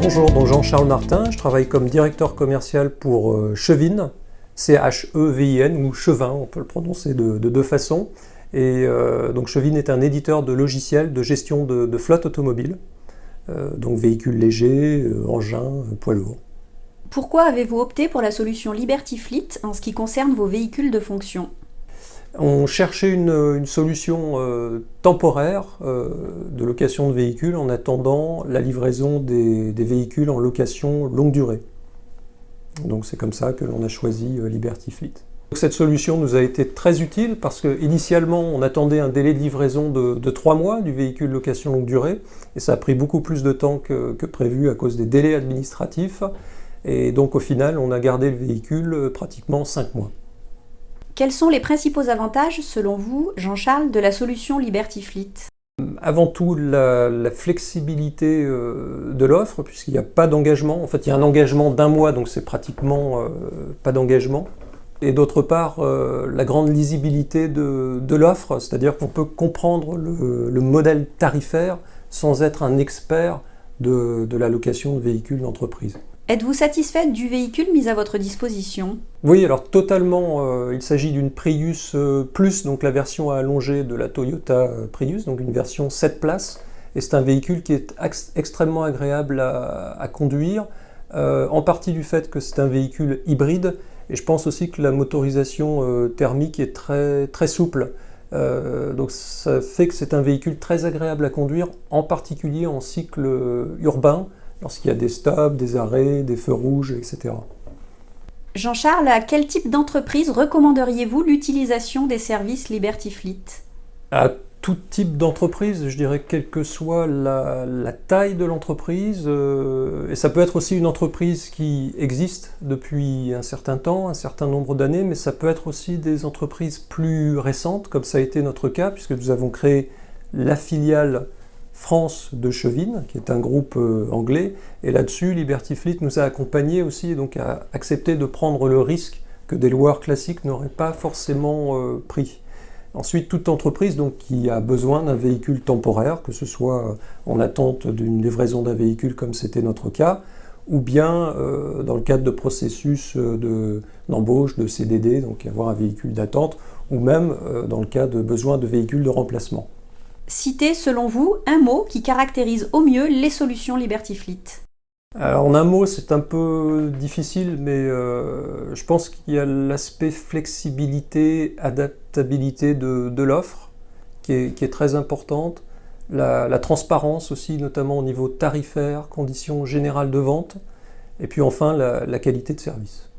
Bonjour, donc Jean-Charles Martin, je travaille comme directeur commercial pour Chevin, C-H-E-V-I-N, ou Chevin, on peut le prononcer de deux façons. Et donc Chevin est un éditeur de logiciels de gestion de flotte automobile, donc véhicules légers, engins, poids lourds. Pourquoi avez-vous opté pour la solution Liberty Fleet en ce qui concerne vos véhicules de fonction? On cherchait une solution temporaire de location de véhicules en attendant la livraison des véhicules en location longue durée. Donc c'est comme ça que l'on a choisi Liberty Fleet. Cette solution nous a été très utile parce qu'initialement on attendait un délai de livraison de 3 mois du véhicule location longue durée et ça a pris beaucoup plus de temps que prévu à cause des délais administratifs et donc au final on a gardé le véhicule pratiquement 5 mois. Quels sont les principaux avantages, selon vous, Jean-Charles, de la solution Liberty Fleet? Avant tout, la flexibilité de l'offre, puisqu'il n'y a pas d'engagement. En fait, il y a un engagement d'1 mois, donc c'est pratiquement pas d'engagement. Et d'autre part, la grande lisibilité de l'offre, c'est-à-dire qu'on peut comprendre le modèle tarifaire sans être un expert de la location de véhicules d'entreprise. Êtes-vous satisfaite du véhicule mis à votre disposition? Oui, alors totalement, il s'agit d'une Prius Plus, donc la version allongée de la Toyota Prius, donc une version 7 places. Et c'est un véhicule qui est extrêmement agréable à conduire, en partie du fait que c'est un véhicule hybride, et je pense aussi que la motorisation thermique est très, très souple. Donc ça fait que c'est un véhicule très agréable à conduire, en particulier en cycle urbain, lorsqu'il y a des stops, des arrêts, des feux rouges, etc. Jean-Charles, à quel type d'entreprise recommanderiez-vous l'utilisation des services Liberty Fleet? À tout type d'entreprise, je dirais, quelle que soit la taille de l'entreprise, et ça peut être aussi une entreprise qui existe depuis un certain temps, un certain nombre d'années, mais ça peut être aussi des entreprises plus récentes, comme ça a été notre cas, puisque nous avons créé la filiale France de Chevin, qui est un groupe anglais, et là-dessus, Liberty Fleet nous a accompagnés aussi, et donc a accepté de prendre le risque que des loueurs classiques n'auraient pas forcément pris. Ensuite, toute entreprise donc, qui a besoin d'un véhicule temporaire, que ce soit en attente d'une livraison d'un véhicule comme c'était notre cas, ou bien dans le cadre de processus d'embauche, de CDD, donc avoir un véhicule d'attente, ou même dans le cas de besoin de véhicules de remplacement. Citez, selon vous, un mot qui caractérise au mieux les solutions Liberty Fleet. Alors, en un mot, c'est un peu difficile, mais je pense qu'il y a l'aspect flexibilité, adaptabilité de l'offre, qui est très importante. La transparence aussi, notamment au niveau tarifaire, conditions générales de vente. Et puis enfin, la qualité de service.